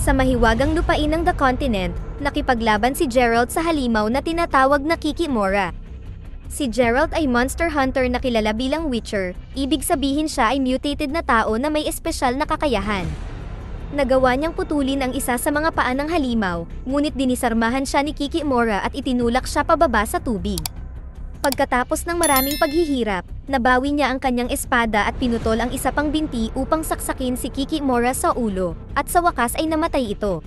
Sa mahiwagang lupain ng The Continent, nakipaglaban si Geralt sa halimaw na tinatawag na Kikimora. Si Geralt ay monster hunter na kilala bilang Witcher, ibig sabihin siya ay mutated na tao na may espesyal na kakayahan. Nagawa niyang putulin ang isa sa mga paa ng halimaw, ngunit dinisarmahan siya ni Kikimora at itinulak siya pababa sa tubig. Pagkatapos ng maraming paghihirap, nabawi niya ang kanyang espada at pinutol ang isa pang binti upang saksakin si Kikimora sa ulo, at sa wakas ay namatay ito.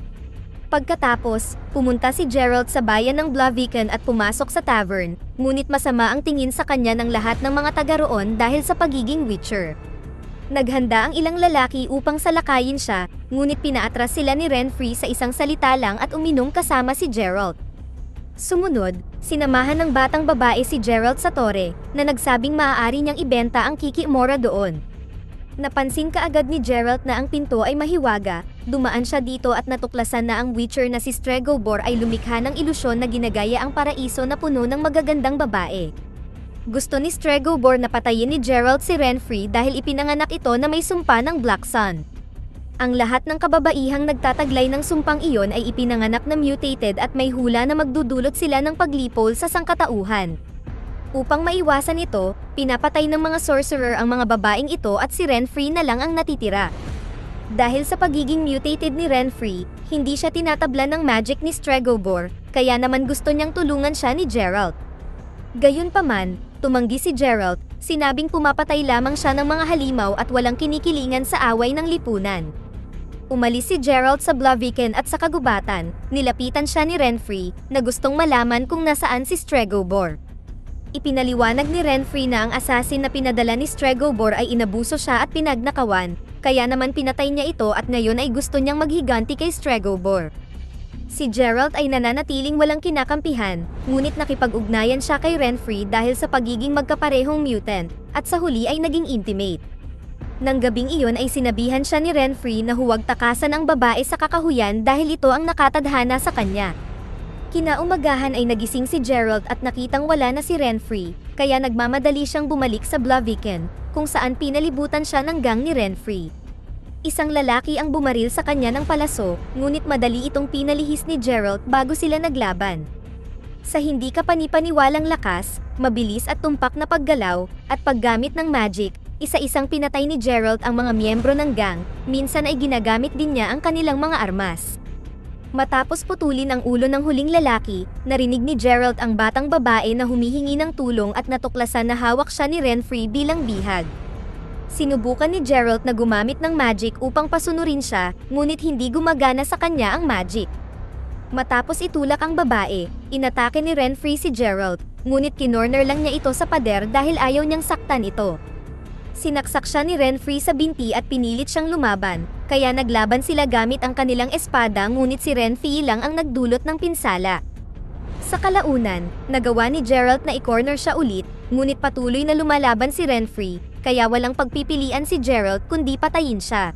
Pagkatapos, pumunta si Geralt sa bayan ng Blaviken at pumasok sa tavern, ngunit masama ang tingin sa kanya ng lahat ng mga taga roon dahil sa pagiging Witcher. Naghanda ang ilang lalaki upang salakayin siya, ngunit pinaatras sila ni Renfri sa isang salita lang at uminom kasama si Geralt. Sumunod, sinamahan ng batang babae si Geralt sa tore, na nagsabing maaari niyang ibenta ang Kikimora doon. Napansin kaagad ni Geralt na ang pinto ay mahiwaga, dumaan siya dito at natuklasan na ang Witcher na si Stregobor ay lumikha ng ilusyon na ginagaya ang paraiso na puno ng magagandang babae. Gusto ni Stregobor na patayin ni Geralt si Renfri dahil ipinanganak ito na may sumpa ng Black Sun. Ang lahat ng kababaihang nagtataglay ng sumpang iyon ay ipinanganak na mutated at may hula na magdudulot sila ng paglipol sa sangkatauhan. Upang maiwasan ito, pinapatay ng mga sorcerer ang mga babaeng ito at si Renfri na lang ang natitira. Dahil sa pagiging mutated ni Renfri, hindi siya tinatablan ng magic ni Stregobor, kaya naman gusto niyang tulungan siya ni Geralt. Gayunpaman, tumanggi si Geralt, sinabing pumapatay lamang siya ng mga halimaw at walang kinikilingan sa away ng lipunan. Umalis si Geralt sa Blaviken at sa kagubatan, nilapitan siya ni Renfri, na gustong malaman kung nasaan si Stregobor. Ipinaliwanag ni Renfri na ang assassin na pinadala ni Stregobor ay inabuso siya at pinagnakawan, kaya naman pinatay niya ito at ngayon ay gusto niyang maghiganti kay Stregobor. Si Geralt ay nananatiling walang kinakampihan, ngunit nakipag-ugnayan siya kay Renfri dahil sa pagiging magkaparehong mutant, at sa huli ay naging intimate. Nang gabing iyon ay sinabihan siya ni Renfri na huwag takasan ang babae sa kakahuyan dahil ito ang nakatadhana sa kanya. Kinaumagahan ay nagising si Geralt at nakitang wala na si Renfri, kaya nagmamadali siyang bumalik sa Blaviken, kung saan pinalibutan siya ng gang ni Renfri. Isang lalaki ang bumaril sa kanya ng palaso, ngunit madali itong pinalihis ni Geralt bago sila naglaban. Sa hindi kapanipaniwalang lakas, mabilis at tumpak na paggalaw, at paggamit ng magic, isa-isang pinatay ni Geralt ang mga miyembro ng gang, minsan ay ginagamit din niya ang kanilang mga armas. Matapos putulin ang ulo ng huling lalaki, narinig ni Geralt ang batang babae na humihingi ng tulong at natuklasan na hawak siya ni Renfri bilang bihag. Sinubukan ni Geralt na gumamit ng magic upang pasunurin siya, ngunit hindi gumagana sa kanya ang magic. Matapos itulak ang babae, inatake ni Renfri si Geralt, ngunit kinorner lang niya ito sa pader dahil ayaw niyang saktan ito. Sinaksak siya ni Renfri sa binti at pinilit siyang lumaban, kaya naglaban sila gamit ang kanilang espada ngunit si Renfri lang ang nagdulot ng pinsala. Sa kalaunan, nagawa ni Geralt na i-corner siya ulit, ngunit patuloy na lumalaban si Renfri, kaya walang pagpipilian si Geralt kundi patayin siya.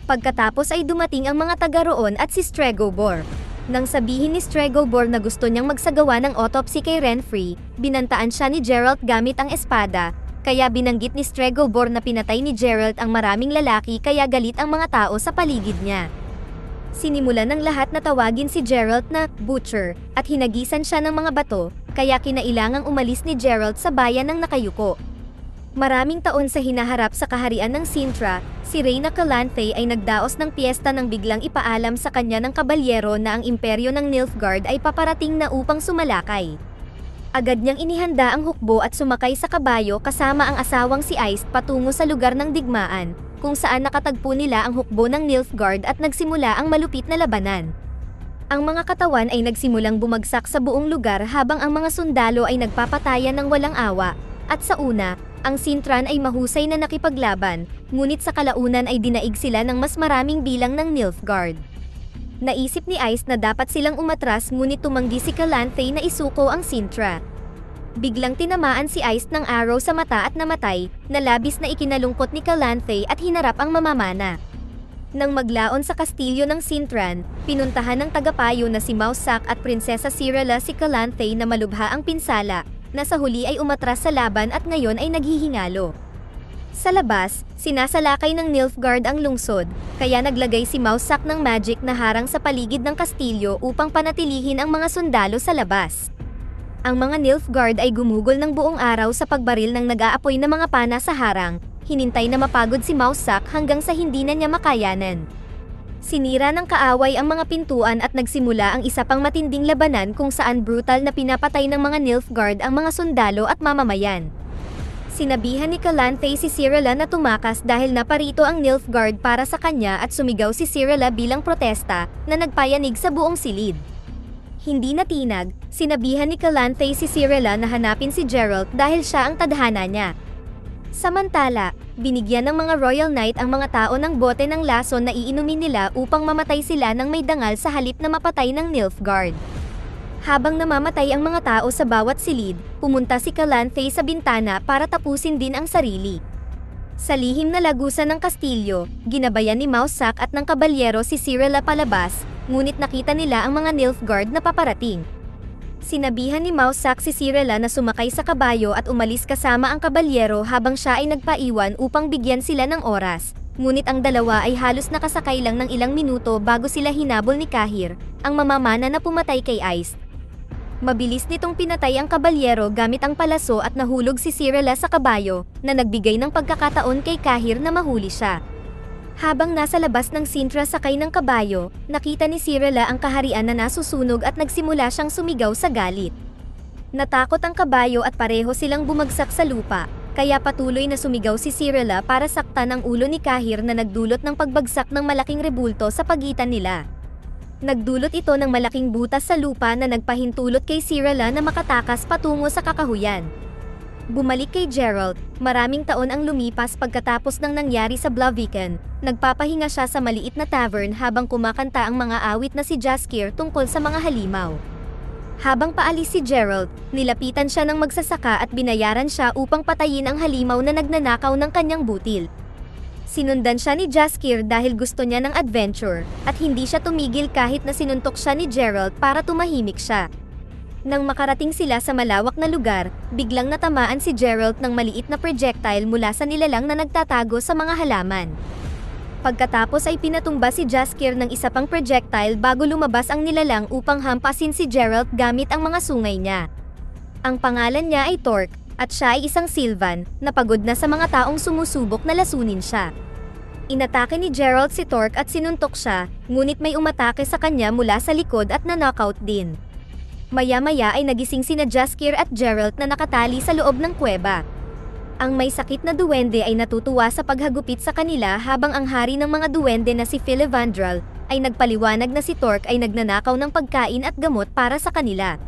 Pagkatapos ay dumating ang mga taga roon at si Stregobor. Nang sabihin ni Stregobor na gusto niyang magsagawa ng autopsy kay Renfri, binantaan siya ni Geralt gamit ang espada, kaya binanggit ni Stregobor na pinatay ni Geralt ang maraming lalaki kaya galit ang mga tao sa paligid niya. Sinimulan ng lahat na tawagin si Geralt na Butcher, at hinagisan siya ng mga bato, kaya kinailangang umalis ni Geralt sa bayan ng nakayuko. Maraming taon sa hinaharap sa kaharian ng Cintra, si Reyna Calanthe ay nagdaos ng piyesta nang biglang ipaalam sa kanya ng kabalyero na ang imperyo ng Nilfgaard ay paparating na upang sumalakay. Agad niyang inihanda ang hukbo at sumakay sa kabayo kasama ang asawang si Iced patungo sa lugar ng digmaan, kung saan nakatagpo nila ang hukbo ng Nilfgaard at nagsimula ang malupit na labanan. Ang mga katawan ay nagsimulang bumagsak sa buong lugar habang ang mga sundalo ay nagpapatayan ng walang awa, at sa una, ang Cintran ay mahusay na nakipaglaban, ngunit sa kalaunan ay dinaig sila ng mas maraming bilang ng Nilfgaard. Naisip ni Iced na dapat silang umatras ngunit tumanggi si Calanthe na isuko ang Cintra. Biglang tinamaan si Iced ng arrow sa mata at namatay, na labis na ikinalungkot ni Calanthe at hinarap ang mamamana. Nang maglaon sa kastilyo ng Cintran, pinuntahan ng tagapayo na si Mausak at Prinsesa Cirilla si Calanthe na malubha ang pinsala, na sa huli ay umatras sa laban at ngayon ay naghihingalo. Sa labas, sinasalakay ng Nilfgaard ang lungsod, kaya naglagay si Mousesack ng magic na harang sa paligid ng kastilyo upang panatilihin ang mga sundalo sa labas. Ang mga Nilfgaard ay gumugol ng buong araw sa pagbaril ng nag-aapoy na mga pana sa harang, hinintay na mapagod si Mousesack hanggang sa hindi na niya makayanan. Sinira ng kaaway ang mga pintuan at nagsimula ang isa pang matinding labanan kung saan brutal na pinapatay ng mga Nilfgaard ang mga sundalo at mamamayan. Sinabihan ni Calanthe si Cirilla na tumakas dahil naparito ang Nilfgaard para sa kanya at sumigaw si Cirilla bilang protesta na nagpayanig sa buong silid. Hindi natinag, sinabihan ni Calanthe si Cirilla na hanapin si Geralt dahil siya ang tadhana niya. Samantala, binigyan ng mga Royal Knight ang mga tao ng bote ng lason na iinumin nila upang mamatay sila ng may dangal sa halip na mapatay ng Nilfgaard. Habang namamatay ang mga tao sa bawat silid, pumunta si Calanthe sa bintana para tapusin din ang sarili. Sa lihim na lagusan ng kastilyo, ginabayan ni Mousesack at ng kabalyero si Cirilla palabas, ngunit nakita nila ang mga Nilfgaard na paparating. Sinabihan ni Mousesack si Cirilla na sumakay sa kabayo at umalis kasama ang kabalyero habang siya ay nagpaiwan upang bigyan sila ng oras. Ngunit ang dalawa ay halos nakasakay lang ng ilang minuto bago sila hinabol ni Cahir, ang mamamana na pumatay kay Iced. Mabilis nitong pinatay ang kabalyero gamit ang palaso at nahulog si Cirilla sa kabayo, na nagbigay ng pagkakataon kay Cahir na mahuli siya. Habang nasa labas ng Sintra sakay ng kabayo, nakita ni Cirilla ang kaharian na nasusunog at nagsimula siyang sumigaw sa galit. Natakot ang kabayo at pareho silang bumagsak sa lupa, kaya patuloy na sumigaw si Cirilla para saktan ang ulo ni Cahir na nagdulot ng pagbagsak ng malaking rebulto sa pagitan nila. Nagdulot ito ng malaking butas sa lupa na nagpahintulot kay Cirilla na makatakas patungo sa kakahuyan. Bumalik kay Geralt, maraming taon ang lumipas pagkatapos ng nangyari sa Blaviken, nagpapahinga siya sa maliit na tavern habang kumakanta ang mga awit na si Jaskier tungkol sa mga halimaw. Habang paalis si Geralt, nilapitan siya ng magsasaka at binayaran siya upang patayin ang halimaw na nagnanakaw ng kanyang butil. Sinundan siya ni Jaskier dahil gusto niya ng adventure, at hindi siya tumigil kahit na sinuntok siya ni Geralt para tumahimik siya. Nang makarating sila sa malawak na lugar, biglang natamaan si Geralt ng maliit na projectile mula sa nilalang na nagtatago sa mga halaman. Pagkatapos ay pinatumba si Jaskier ng isa pang projectile bago lumabas ang nilalang upang hampasin si Geralt gamit ang mga sungay niya. Ang pangalan niya ay Torque, at siya ay isang Sylvan, na pagod na sa mga taong sumusubok na lasunin siya. Inatake ni Geralt si Torque at sinuntok siya, ngunit may umatake sa kanya mula sa likod at na-knockout din. Maya-maya ay nagising sina Jaskier at Geralt na nakatali sa loob ng kuweba. Ang may sakit na duwende ay natutuwa sa paghagupit sa kanila habang ang hari ng mga duwende na si Filavandrel ay nagpaliwanag na si Torque ay nagnanakaw ng pagkain at gamot para sa kanila.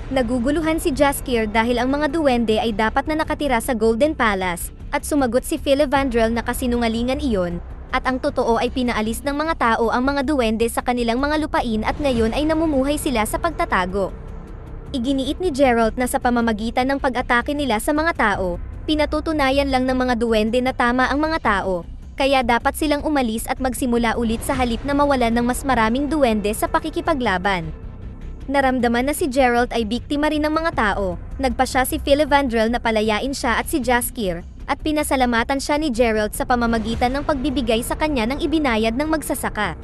Naguguluhan si Jaskier dahil ang mga duwende ay dapat na nakatira sa Golden Palace, at sumagot si Filavandrel na kasinungalingan iyon, at ang totoo ay pinaalis ng mga tao ang mga duwende sa kanilang mga lupain at ngayon ay namumuhay sila sa pagtatago. Iginiit ni Geralt na sa pamamagitan ng pag-atake nila sa mga tao, pinatutunayan lang ng mga duwende na tama ang mga tao, kaya dapat silang umalis at magsimula ulit sa halip na mawalan ng mas maraming duwende sa pakikipaglaban. Naramdaman na si Geralt ay biktima rin ng mga tao, nagpa siya si Filavandrel na palayain siya at si Jaskier, at pinasalamatan siya ni Geralt sa pamamagitan ng pagbibigay sa kanya ng ibinayad ng magsasaka.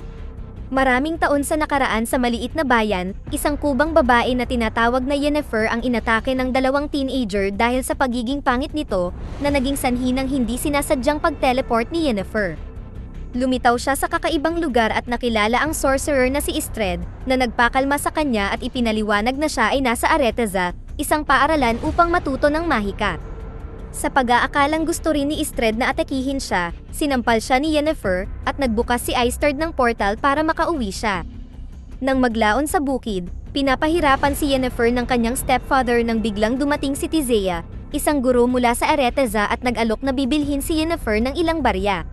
Maraming taon sa nakaraan sa maliit na bayan, isang kubang babae na tinatawag na Yennefer ang inatake ng dalawang teenager dahil sa pagiging pangit nito, na naging sanhi ng hindi sinasadyang pag-teleport ni Yennefer. Lumitaw siya sa kakaibang lugar at nakilala ang sorcerer na si Istred, na nagpakalma sa kanya at ipinaliwanag na siya ay nasa Areteza, isang paaralan upang matuto ng mahika. Sa pag-aakalang gusto rin ni Istred na atakihin siya, sinampal siya ni Yennefer, at nagbukas si Istred ng portal para makauwi siya. Nang maglaon sa bukid, pinapahirapan si Yennefer ng kanyang stepfather nang biglang dumating si Tisea, isang guro mula sa Areteza at nag-alok na bibilhin si Yennefer ng ilang barya.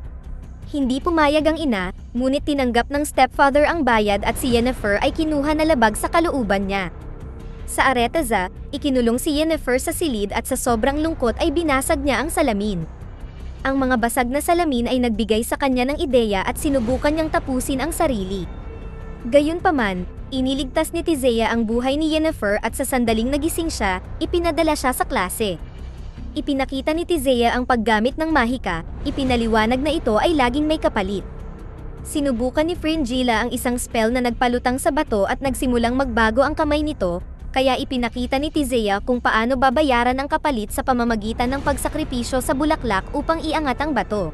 Hindi pumayag ang ina, ngunit tinanggap ng stepfather ang bayad at si Yennefer ay kinuha na labag sa kalooban niya. Sa Areteza, ikinulong si Yennefer sa silid at sa sobrang lungkot ay binasag niya ang salamin. Ang mga basag na salamin ay nagbigay sa kanya ng ideya at sinubukan niyang tapusin ang sarili. Gayunpaman, iniligtas ni Tisea ang buhay ni Yennefer at sa sandaling nagising siya, ipinadala siya sa klase. ipinakita ni Tizaya ang paggamit ng mahika, ipinaliwanag na ito ay laging may kapalit. Sinubukan ni Fringilla ang isang spell na nagpalutang sa bato at nagsimulang magbago ang kamay nito, kaya ipinakita ni Tizaya kung paano babayaran ang kapalit sa pamamagitan ng pagsakripisyo sa bulaklak upang iangat ang bato.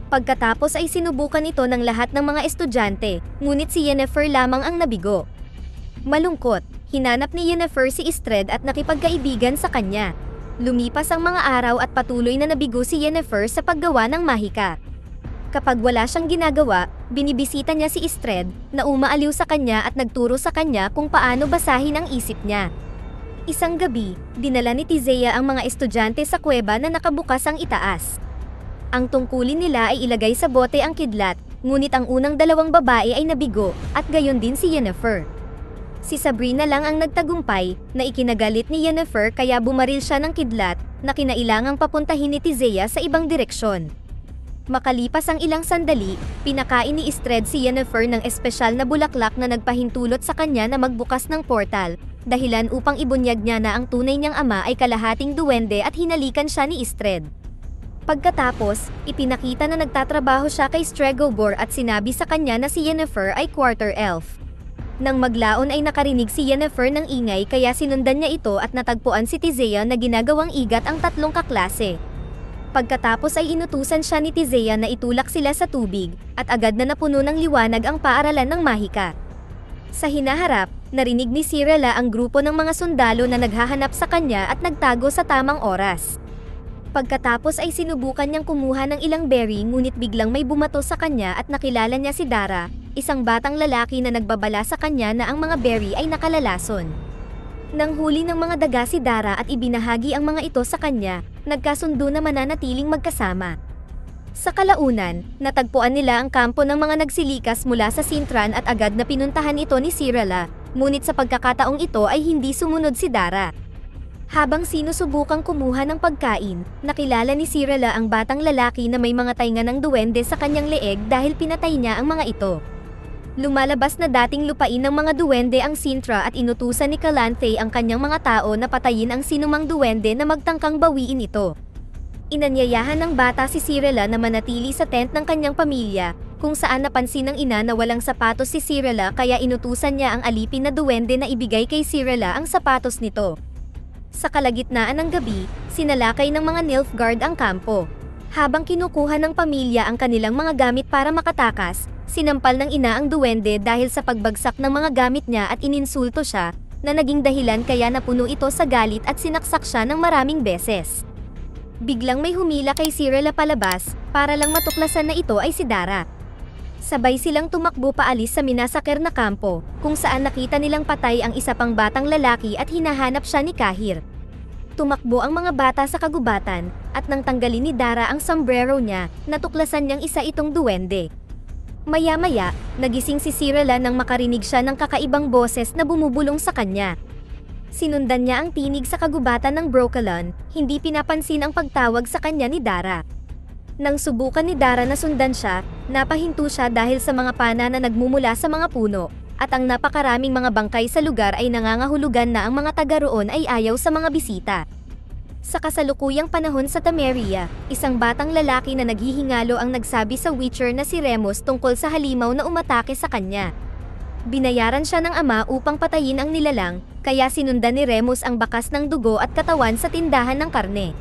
Pagkatapos ay sinubukan ito ng lahat ng mga estudyante, ngunit si Yennefer lamang ang nabigo. Malungkot, hinanap ni Yennefer si Istredd at nakipagkaibigan sa kanya. Lumipas ang mga araw at patuloy na nabigo si Yennefer sa paggawa ng mahika. Kapag wala siyang ginagawa, binibisita niya si Istredd, na umaaliw sa kanya at nagturo sa kanya kung paano basahin ang isip niya. Isang gabi, dinala ni Tizaya ang mga estudyante sa kuweba na nakabukas ang itaas. Ang tungkulin nila ay ilagay sa bote ang kidlat, ngunit ang unang dalawang babae ay nabigo, at gayon din si Yennefer. Si Sabrina lang ang nagtagumpay, na ikinagalit ni Yennefer kaya bumaril siya ng kidlat, na kinailangang papuntahin ni Tizaya sa ibang direksyon. Makalipas ang ilang sandali, pinakain ni Istredd si Yennefer ng espesyal na bulaklak na nagpahintulot sa kanya na magbukas ng portal, dahilan upang ibunyag niya na ang tunay niyang ama ay kalahating duwende at hinalikan siya ni Istredd. Pagkatapos, ipinakita na nagtatrabaho siya kay Stregobor at sinabi sa kanya na si Yennefer ay quarter elf. Nang maglaon ay nakarinig si Yennefer ng ingay kaya sinundan niya ito at natagpuan si Tizaya na ginagawang igat ang tatlong kaklase. Pagkatapos ay inutusan siya ni Tizaya na itulak sila sa tubig, at agad na napuno ng liwanag ang paaralan ng mahika. Sa hinaharap, narinig ni Cirilla ang grupo ng mga sundalo na naghahanap sa kanya at nagtago sa tamang oras. Pagkatapos ay sinubukan niyang kumuha ng ilang berry ngunit biglang may bumato sa kanya at nakilala niya si Dara, isang batang lalaki na nagbabala sa kanya na ang mga berry ay nakalalason. Nang huli ng mga daga si Dara at ibinahagi ang mga ito sa kanya, nagkasundo na mananatiling magkasama. Sa kalaunan, natagpuan nila ang kampo ng mga nagsilikas mula sa Sintran at agad na pinuntahan ito ni Cirilla, ngunit sa pagkakataong ito ay hindi sumunod si Dara. Habang sinusubukang kumuha ng pagkain, nakilala ni Cirilla ang batang lalaki na may mga tainga ng duwende sa kanyang leeg dahil pinatay niya ang mga ito. Lumalabas na dating lupain ng mga duwende ang Sintra at inutusan ni Calanthe ang kanyang mga tao na patayin ang sinumang duwende na magtangkang bawiin ito. Inanyayahan ng bata si Cirilla na manatili sa tent ng kanyang pamilya, kung saan napansin ng ina na walang sapatos si Cirilla kaya inutusan niya ang alipin na duwende na ibigay kay Cirilla ang sapatos nito. Sa kalagitnaan ng gabi, sinalakay ng mga Nilfgaard ang kampo. Habang kinukuha ng pamilya ang kanilang mga gamit para makatakas, sinampal ng ina ang duwende dahil sa pagbagsak ng mga gamit niya at ininsulto siya, na naging dahilan kaya napuno ito sa galit at sinaksak siya ng maraming beses. Biglang may humila kay Cirilla palabas, para lang matuklasan na ito ay si Dara. Sabay silang tumakbo paalis sa minasaker na kampo, kung saan nakita nilang patay ang isa pang batang lalaki at hinahanap siya ni Kahir. Tumakbo ang mga bata sa kagubatan, at nang tanggalin ni Dara ang sombrero niya, natuklasan niyang isa itong duwende. Maya-maya, nagising si Cirilla nang makarinig siya ng kakaibang boses na bumubulong sa kanya. Sinundan niya ang tinig sa kagubatan ng Brokilon, hindi pinapansin ang pagtawag sa kanya ni Dara. Nang subukan ni Dara na sundan siya, napahinto siya dahil sa mga pana na nagmumula sa mga puno, at ang napakaraming mga bangkay sa lugar ay nangangahulugan na ang mga taga roon ay ayaw sa mga bisita. Sa kasalukuyang panahon sa Temeria, isang batang lalaki na naghihingalo ang nagsabi sa Witcher na si Remus tungkol sa halimaw na umatake sa kanya. Binayaran siya ng ama upang patayin ang nilalang, kaya sinundan ni Remus ang bakas ng dugo at katawan sa tindahan ng karne.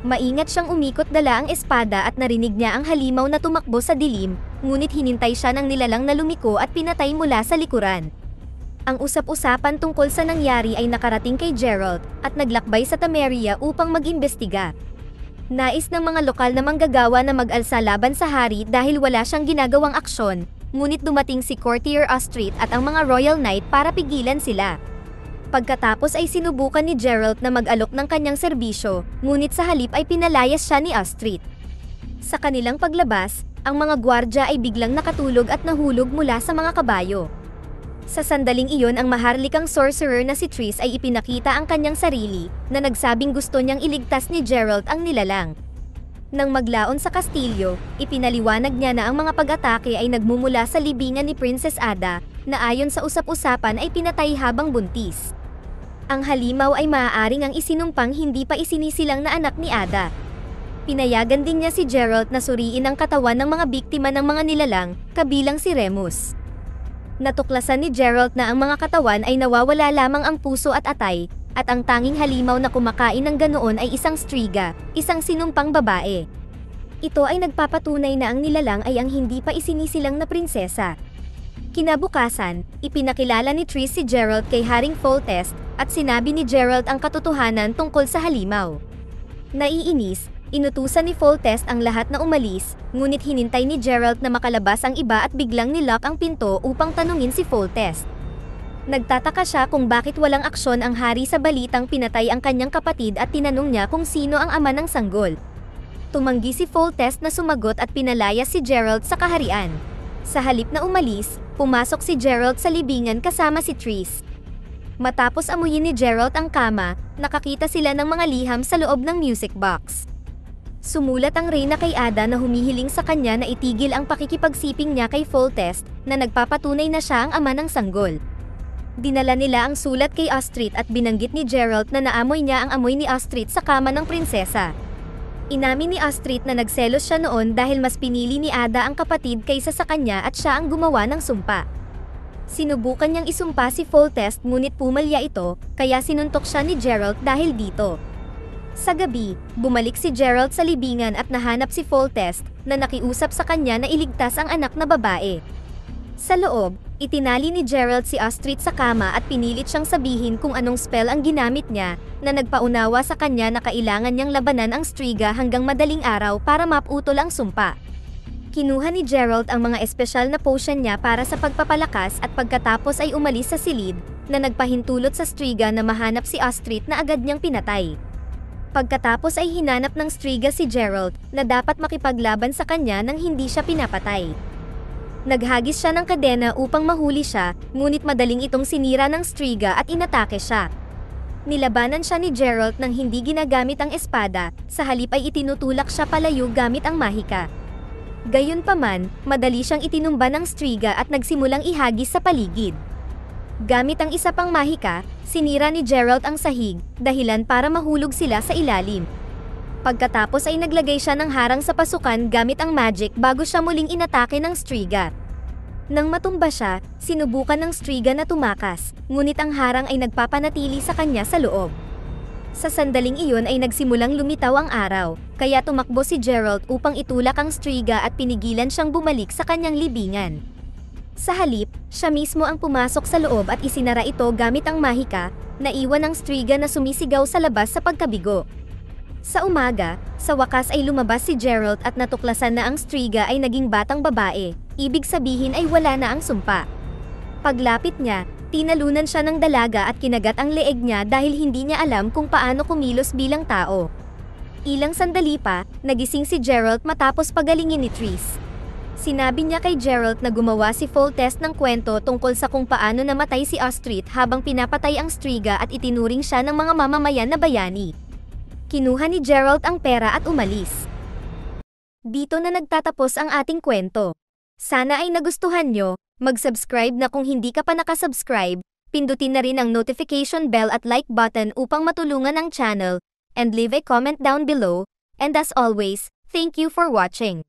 Maingat siyang umikot dala ang espada at narinig niya ang halimaw na tumakbo sa dilim, ngunit hinintay siya ng nilalang na lumiko at pinatay mula sa likuran. Ang usap-usapan tungkol sa nangyari ay nakarating kay Geralt, at naglakbay sa Temeria upang mag-imbestiga. Nais ng mga lokal na manggagawa na mag-alsa laban sa hari dahil wala siyang ginagawang aksyon, ngunit dumating si Courtier Astrid at ang mga Royal Knight para pigilan sila. Pagkatapos ay sinubukan ni Geralt na mag-alok ng kanyang serbisyo, ngunit sa halip ay pinalayas siya ni Astrid. Sa kanilang paglabas, ang mga gwardya ay biglang nakatulog at nahulog mula sa mga kabayo. Sa sandaling iyon ang maharlikang sorcerer na si Triss ay ipinakita ang kanyang sarili, na nagsabing gusto niyang iligtas ni Geralt ang nilalang. Nang maglaon sa kastilyo, ipinaliwanag niya na ang mga pag-atake ay nagmumula sa libingan ni Princess Ada, na ayon sa usap-usapan ay pinatay habang buntis. Ang halimaw ay maaaring ang isinumpang hindi pa isinisilang na anak ni Ada. Pinayagan din niya si Geralt na suriin ang katawan ng mga biktima ng mga nilalang, kabilang si Remus. Natuklasan ni Geralt na ang mga katawan ay nawawala lamang ang puso at atay, at ang tanging halimaw na kumakain ng ganoon ay isang striga, isang sinumpang babae. Ito ay nagpapatunay na ang nilalang ay ang hindi pa isinisilang na prinsesa. Kinabukasan, ipinakilala ni Triss si Geralt kay Haring Foltest, at sinabi ni Geralt ang katotohanan tungkol sa halimaw. Naiinis, inutusan ni Foltest ang lahat na umalis, ngunit hinintay ni Geralt na makalabas ang iba at biglang nilock ang pinto upang tanungin si Foltest. Nagtataka siya kung bakit walang aksyon ang hari sa balitang pinatay ang kanyang kapatid at tinanong niya kung sino ang ama ng sanggol. Tumanggi si Foltest na sumagot at pinalayas si Geralt sa kaharian. Sa halip na umalis, pumasok si Geralt sa libingan kasama si Triss. Matapos amuyin ni Geralt ang kama, nakakita sila ng mga liham sa loob ng music box. Sumulat ang reyna kay Ada na humihiling sa kanya na itigil ang pakikipagsiping niya kay Foltest, na nagpapatunay na siya ang ama ng sanggol. Dinala nila ang sulat kay Astrid at binanggit ni Geralt na naamoy niya ang amoy ni Astrid sa kama ng prinsesa. Inamin ni Astrid na nagselos siya noon dahil mas pinili ni Ada ang kapatid kaysa sa kanya at siya ang gumawa ng sumpa. Sinubukan niyang isumpa si Foltest ngunit pumalya ito, kaya sinuntok siya ni Geralt dahil dito. Sa gabi, bumalik si Geralt sa libingan at nahanap si Foltest, na nakiusap sa kanya na iligtas ang anak na babae. Sa loob, itinali ni Geralt si Astrid sa kama at pinilit siyang sabihin kung anong spell ang ginamit niya, na nagpaunawa sa kanya na kailangan niyang labanan ang striga hanggang madaling araw para maputol ang sumpa. Kinuha ni Geralt ang mga espesyal na potion niya para sa pagpapalakas at pagkatapos ay umalis sa silid, na nagpahintulot sa striga na mahanap si Astrid na agad niyang pinatay. Pagkatapos ay hinanap ng striga si Geralt, na dapat makipaglaban sa kanya nang hindi siya pinapatay. Naghagis siya ng kadena upang mahuli siya, ngunit madaling itong sinira ng striga at inatake siya. Nilabanan siya ni Geralt nang hindi ginagamit ang espada, sa halip ay itinutulak siya palayo gamit ang mahika. Gayunpaman, madali siyang itinumba ng striga at nagsimulang ihagis sa paligid. Gamit ang isa pang mahika, sinira ni Geralt ang sahig, dahilan para mahulog sila sa ilalim. Pagkatapos ay naglagay siya ng harang sa pasukan gamit ang magic bago siya muling inatake ng striga. Nang matumba siya, sinubukan ng striga na tumakas, ngunit ang harang ay nagpapanatili sa kanya sa loob. Sa sandaling iyon ay nagsimulang lumitaw ang araw, kaya tumakbo si Geralt upang itulak ang striga at pinigilan siyang bumalik sa kanyang libingan. Sa halip, siya mismo ang pumasok sa loob at isinara ito gamit ang mahika, naiwan ang striga na sumisigaw sa labas sa pagkabigo. Sa umaga, sa wakas ay lumabas si Geralt at natuklasan na ang striga ay naging batang babae, ibig sabihin ay wala na ang sumpa. Paglapit niya, tinalunan siya ng dalaga at kinagat ang leeg niya dahil hindi niya alam kung paano kumilos bilang tao. Ilang sandali pa, nagising si Geralt matapos pagalingin ni Triss. Sinabi niya kay Geralt na gumawa si Foltest ng kwento tungkol sa kung paano namatay si Astrid habang pinapatay ang striga at itinuring siya ng mga mamamayan na bayani. Kinuha ni Geralt ang pera at umalis. Dito na nagtatapos ang ating kwento. Sana ay nagustuhan nyo, mag-subscribe na kung hindi ka pa nakasubscribe, pindutin na rin ang notification bell at like button upang matulungan ang channel, and leave a comment down below, and as always, thank you for watching.